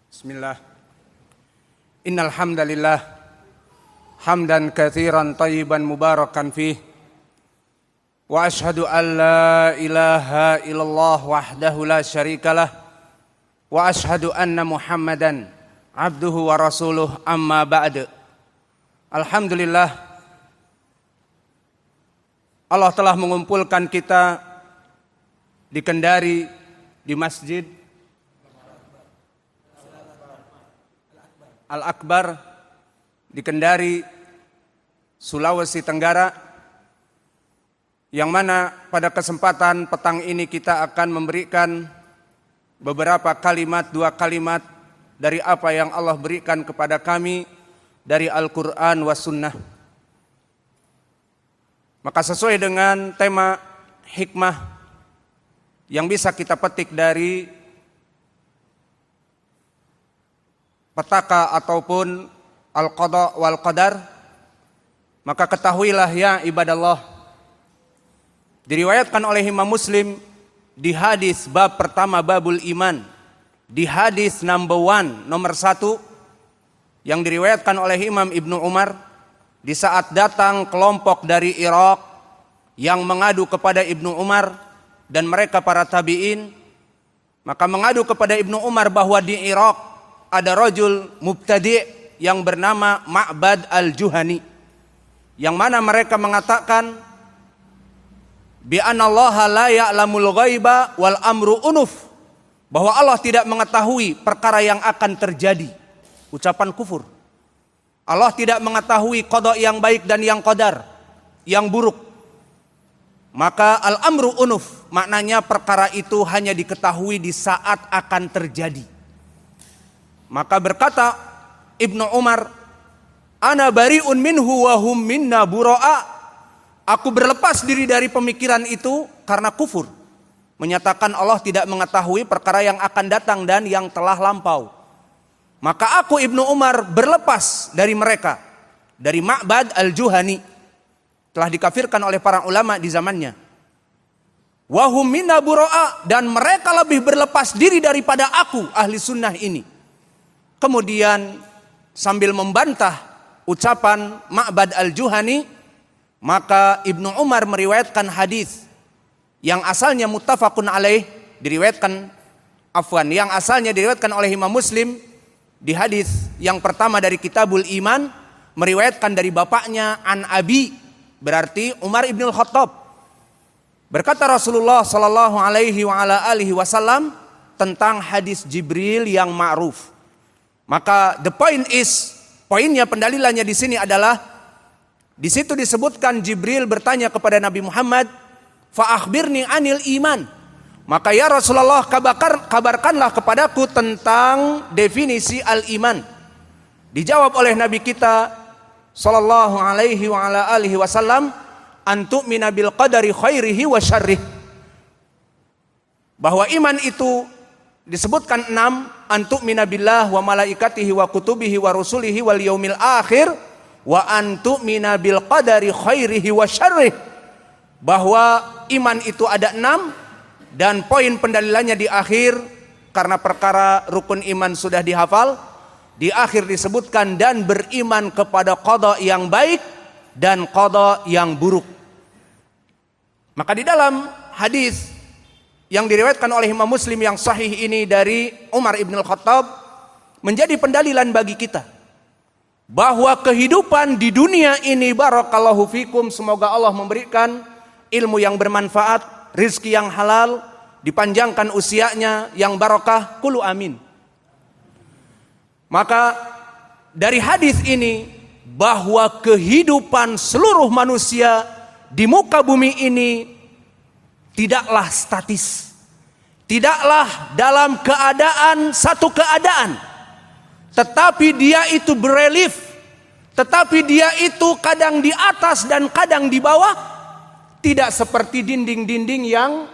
Bismillah. Innal hamdalillah hamdan katsiran thayyiban mubarakan fih. Wa asyhadu an la ilaha illallah wahdahu la syarikalah. Wa asyhadu anna Muhammadan abduhu wa rasuluh, amma ba'd. Alhamdulillah, Allah telah mengumpulkan kita di Kendari, di Masjid Al-Akbar di Kendari, Sulawesi Tenggara, yang mana pada kesempatan petang ini kita akan memberikan beberapa kalimat, dua kalimat dari apa yang Allah berikan kepada kami dari Al-Quran was Sunnah. Maka sesuai dengan tema hikmah yang bisa kita petik dari petaka ataupun al-qada wal qadar, maka ketahuilah ya ibadallah, diriwayatkan oleh Imam Muslim di hadis bab pertama, babul iman, di hadis number 1, nomor 1, yang diriwayatkan oleh Imam Ibnu Umar, di saat datang kelompok dari Irak yang mengadu kepada Ibnu Umar dan mereka para tabi'in, maka mengadu kepada Ibnu Umar bahwa di Irak ada rajul mubtadi' yang bernama Ma'bad al-Juhani, yang mana mereka mengatakan bi anallaha la ya'lamul ghaiba wal amru unuf, bahwa Allah tidak mengetahui perkara yang akan terjadi, ucapan kufur. Allah tidak mengetahui qada yang baik dan yang qadar yang buruk. Maka al-amru unuf, maknanya perkara itu hanya diketahui di saat akan terjadi. Maka berkata Ibnu Umar, ana bari'un minhu wa hum minna bura'a. Aku berlepas diri dari pemikiran itu karena kufur, menyatakan Allah tidak mengetahui perkara yang akan datang dan yang telah lampau. Maka aku Ibnu Umar berlepas dari mereka, dari Ma'bad al-Juhani, telah dikafirkan oleh para ulama di zamannya. Wa hum minna bura'a, dan mereka lebih berlepas diri daripada aku ahli sunnah ini. Kemudian sambil membantah ucapan Ma'bad al-Juhani, maka Ibnu Umar meriwayatkan hadis yang asalnya muttafaqun alaih, yang asalnya diriwayatkan oleh Imam Muslim di hadis yang pertama dari Kitabul Iman, meriwayatkan dari bapaknya an Abi, berarti Umar ibn Khattab. Berkata Rasulullah sallallahu alaihi wa ala alihi wasallam tentang hadis Jibril yang ma'ruf. Maka the point is, poinnya, pendalilannya di sini adalah di situ disebutkan Jibril bertanya kepada Nabi Muhammad, fa akhbirni anil iman. Maka ya Rasulullah, kabarkanlah kepadaku tentang definisi al-iman. Dijawab oleh Nabi kita sallallahu alaihi wa ala alihi wasallam, antu'mina bil qadari khairihi wa syarrih. Bahwa iman itu disebutkan 6, antu'mina billah wa malaikatihi wa kutubihi wa rusulihi wal yaumil akhir wa antu'mina bil qadari khairihi wa syarrih. Bahwa iman itu ada 6, dan poin pendalilannya di akhir, karena perkara rukun iman sudah dihafal, di akhir disebutkan dan beriman kepada qada yang baik dan qada yang buruk. Maka di dalam hadis yang diriwayatkan oleh Imam Muslim yang sahih ini dari Umar ibn Khattab, menjadi pendalilan bagi kita bahwa kehidupan di dunia ini, barakallahu fikum, semoga Allah memberikan ilmu yang bermanfaat, rizki yang halal, dipanjangkan usianya yang barakah, qulu amin. Maka dari hadis ini, bahwa kehidupan seluruh manusia di muka bumi ini tidaklah statis, tidaklah dalam keadaan satu keadaan, tetapi dia itu berelief, tetapi dia itu kadang di atas dan kadang di bawah, tidak seperti dinding-dinding yang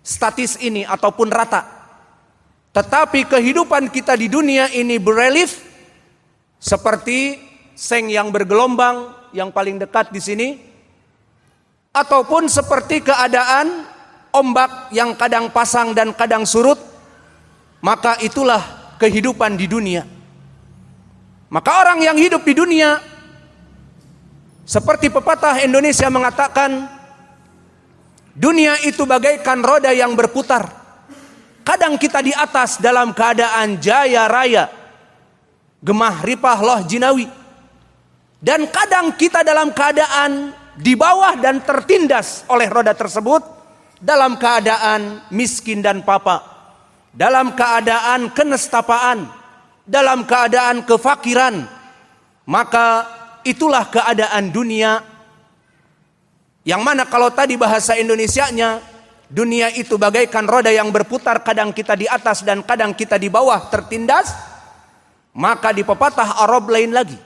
statis ini ataupun rata. Tetapi kehidupan kita di dunia ini berelief, seperti seng yang bergelombang yang paling dekat di sini, ataupun seperti keadaan ombak yang kadang pasang dan kadang surut. Maka itulah kehidupan di dunia. Maka orang yang hidup di dunia, seperti pepatah Indonesia mengatakan, dunia itu bagaikan roda yang berputar. Kadang kita di atas dalam keadaan jaya raya, gemah ripah loh jinawi. Dan kadang kita dalam keadaan di bawah dan tertindas oleh roda tersebut, dalam keadaan miskin dan papa, dalam keadaan kenestapaan, dalam keadaan kefakiran. Maka itulah keadaan dunia, yang mana kalau tadi bahasa Indonesianya, dunia itu bagaikan roda yang berputar, kadang kita di atas dan kadang kita di bawah tertindas. Maka di pepatah Arab lain lagi,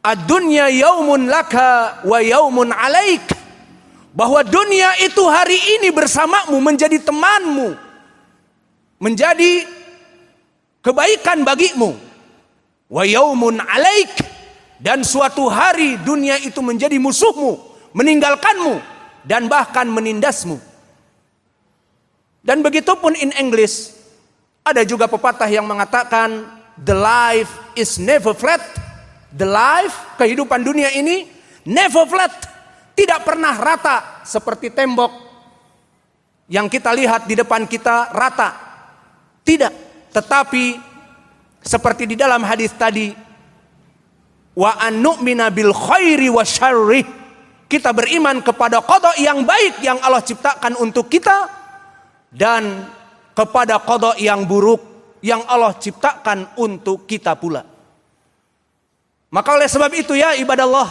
ad-dunya yaumun laka wa yaumun alaik, bahwa dunia itu hari ini bersamamu, menjadi temanmu, menjadi kebaikan bagimu. Wa yaumun alaik, dan suatu hari dunia itu menjadi musuhmu, meninggalkanmu, dan bahkan menindasmu. Dan begitupun in English, ada juga pepatah yang mengatakan, the life is never flat. The life, kehidupan dunia ini, never flat, tidak pernah rata seperti tembok yang kita lihat di depan kita rata. Tidak, tetapi seperti di dalam hadis tadi, wa an nu'mina bil khairi wa syarri, kita beriman kepada qada yang baik yang Allah ciptakan untuk kita, dan kepada qada yang buruk yang Allah ciptakan untuk kita pula. Maka oleh sebab itu ya ibadallah,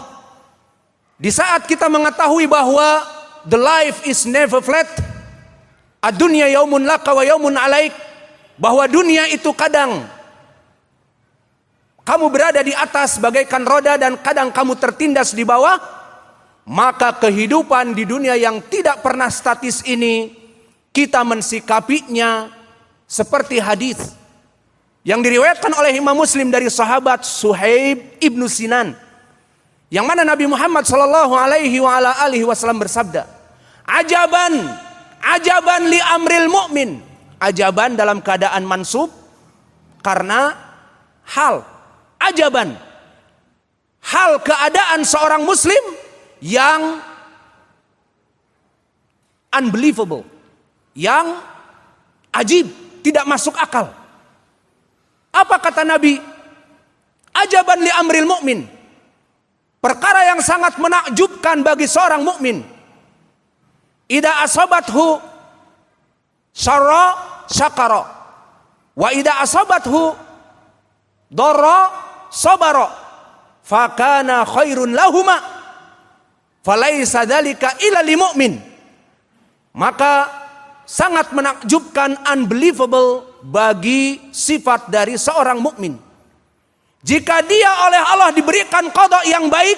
di saat kita mengetahui bahwa the life is never flat, ad-dunya yaumun laka wa yaumun alaik, bahwa dunia itu kadang kamu berada di atas bagaikan roda dan kadang kamu tertindas di bawah, maka kehidupan di dunia yang tidak pernah statis ini, kita mensikapinya seperti hadis yang diriwayatkan oleh Imam Muslim dari sahabat Suhaib ibnu Sinan, yang mana Nabi Muhammad sallallahu alaihi wasallam bersabda, ajaban, ajaban li amril mu'min. Ajaban dalam keadaan mansub karena hal, ajaban, hal keadaan seorang muslim yang unbelievable, yang ajib, tidak masuk akal. Apa kata Nabi? Ajaban li amril mu'min, perkara yang sangat menakjubkan bagi seorang mukmin. Idza asabathu syarra syakara, wa idza asabathu dharra sabara, fakana khairun lahuma, falaisa dzalika illa lil mu'min. Maka sangat menakjubkan, unbelievable bagi sifat dari seorang mukmin, jika dia oleh Allah diberikan qada yang baik,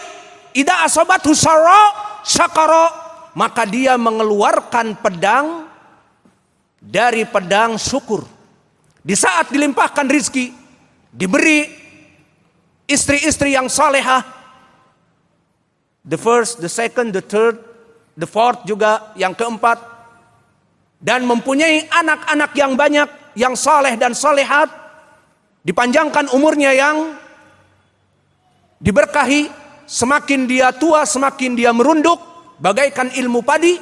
idza asabathu syarra syakara, maka dia mengeluarkan pedang dari pedang syukur. Di saat dilimpahkan rizki, diberi istri-istri yang salehah, the first, the second, the third, the fourth juga, yang keempat, dan mempunyai anak-anak yang banyak, yang saleh dan salehat, dipanjangkan umurnya, yang diberkahi, semakin dia tua semakin dia merunduk bagaikan ilmu padi,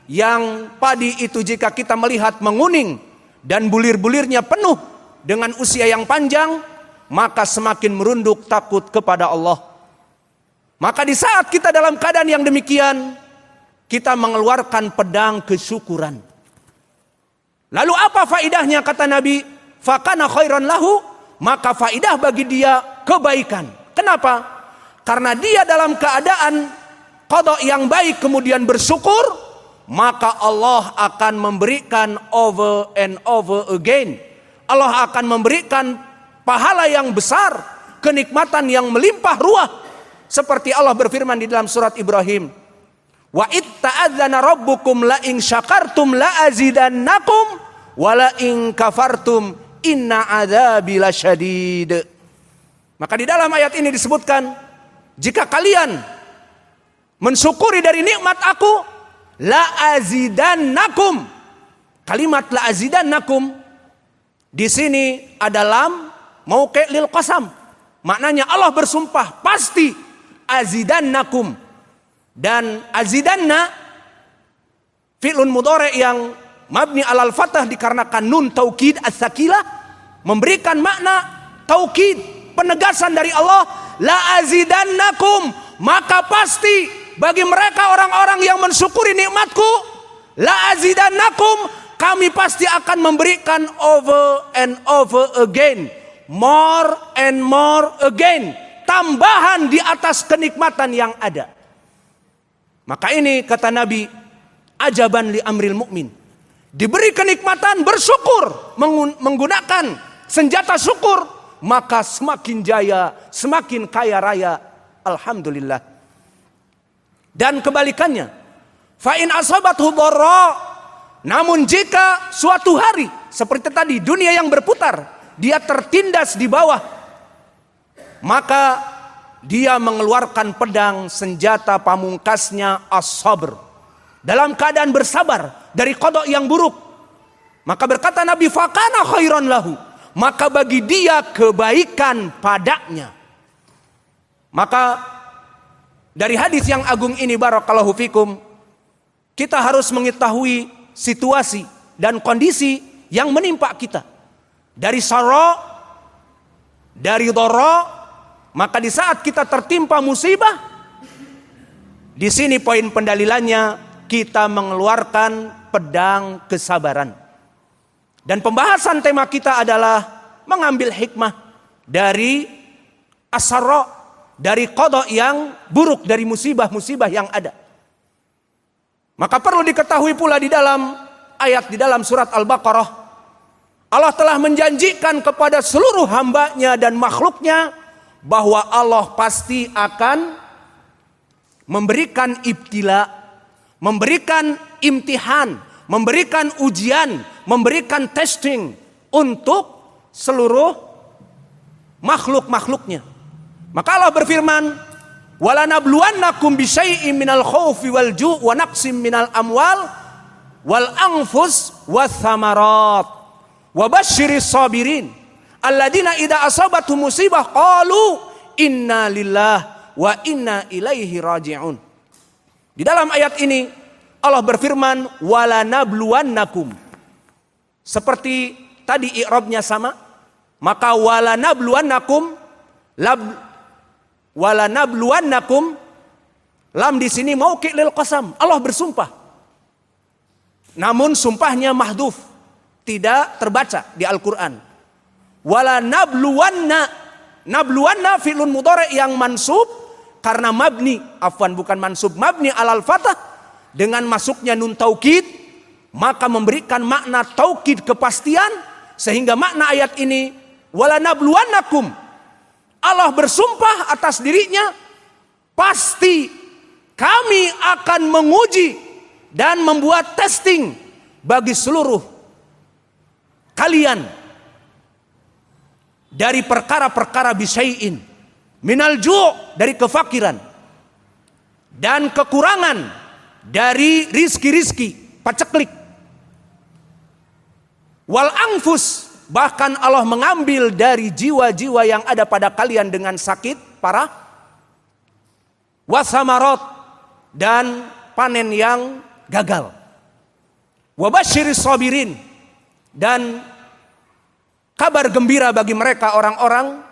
yang padi itu jika kita melihat menguning dan bulir-bulirnya penuh dengan usia yang panjang, maka semakin merunduk takut kepada Allah. Maka di saat kita dalam keadaan yang demikian, kita mengeluarkan pedang kesyukuran. Lalu apa faidahnya? Kata Nabi, fakana khairan lahu, maka faidah bagi dia kebaikan. Kenapa? Karena dia dalam keadaan qada yang baik kemudian bersyukur, maka Allah akan memberikan over and over again. Allah akan memberikan pahala yang besar, kenikmatan yang melimpah ruah. Seperti Allah berfirman di dalam surat Ibrahim, wa itta'adzana rabbukum la in syakartum la azidannakum wa la in kafartum inna adzabi lasyadid. Maka di dalam ayat ini disebutkan, jika kalian mensyukuri dari nikmat aku, la azidannakum. Kalimat la azidannakum Di sini ada lam mauqi' lil qasam. Maknanya Allah bersumpah pasti azidannakum. Dan azidanna fi'lun mudhari' yang mabni alal fathah dikarenakan nun taukid as-sakilah memberikan makna taukid, penegasan dari Allah, la azidannakum, maka pasti bagi mereka orang-orang yang mensyukuri nikmatku, la azidannakum, kami pasti akan memberikan over and over again, more and more again, tambahan di atas kenikmatan yang ada. Maka ini kata Nabi, ajaban li amril mukmin. Diberi kenikmatan bersyukur, menggunakan senjata syukur, maka semakin jaya, semakin kaya raya. Alhamdulillah. Dan kebalikannya, fa in asabathu dharra, namun jika suatu hari seperti tadi dunia yang berputar, dia tertindas di bawah, maka dia mengeluarkan pedang senjata pamungkasnya as-sabr, dalam keadaan bersabar dari qada yang buruk. Maka berkata Nabi, fakana khairan lahu, maka bagi dia kebaikan padanya. Maka dari hadis yang agung ini barakallahu fikum, kita harus mengetahui situasi dan kondisi yang menimpa kita. Dari sarra, dari dharra, maka di saat kita tertimpa musibah, di sini poin pendalilannya, kita mengeluarkan pedang kesabaran. Dan pembahasan tema kita adalah mengambil hikmah dari as-sarra, dari qada yang buruk, dari musibah-musibah yang ada. Maka perlu diketahui pula di dalam ayat di dalam surat Al-Baqarah, Allah telah menjanjikan kepada seluruh hambanya dan makhluknya bahwa Allah pasti akan memberikan ibtila, memberikan imtihan, memberikan ujian, memberikan testing untuk seluruh makhluk-makhluknya. Maka Allah berfirman, walanabluwannakum bisyai'in minal khaufi wal ju' wa naqsim minal amwal wal anfus wath thamarat wa basyiris sabirin alladzina idza asabatuhum musibah qalu inna lillahi wa inna ilaihi raji'un. Di dalam ayat ini Allah berfirman walanabluwannakum. Seperti tadi i'rabnya sama, maka walanabluwannakum, walanabluwannakum, lam di sini mauqi' lil qasam. Allah bersumpah. Namun sumpahnya mahdhuf, tidak terbaca di Al-Qur'an. Walanabluwanna, nabluwanna fi'lun mudhari' yang mansub karena mabni, afwan bukan mansub, mabni alal fathah dengan masuknya nun taukid, maka memberikan makna taukid kepastian, sehingga makna ayat ini walanabluwannakum, Allah bersumpah atas dirinya, pasti kami akan menguji dan membuat testing bagi seluruh kalian dari perkara-perkara bisyai'in minal ju' dari kefakiran dan kekurangan dari rizki-rizki paceklik, wal anfus, bahkan Allah mengambil dari jiwa-jiwa yang ada pada kalian dengan sakit parah, wasamarat, dan panen yang gagal, wabasyiris sabirin, dan kabar gembira bagi mereka orang-orang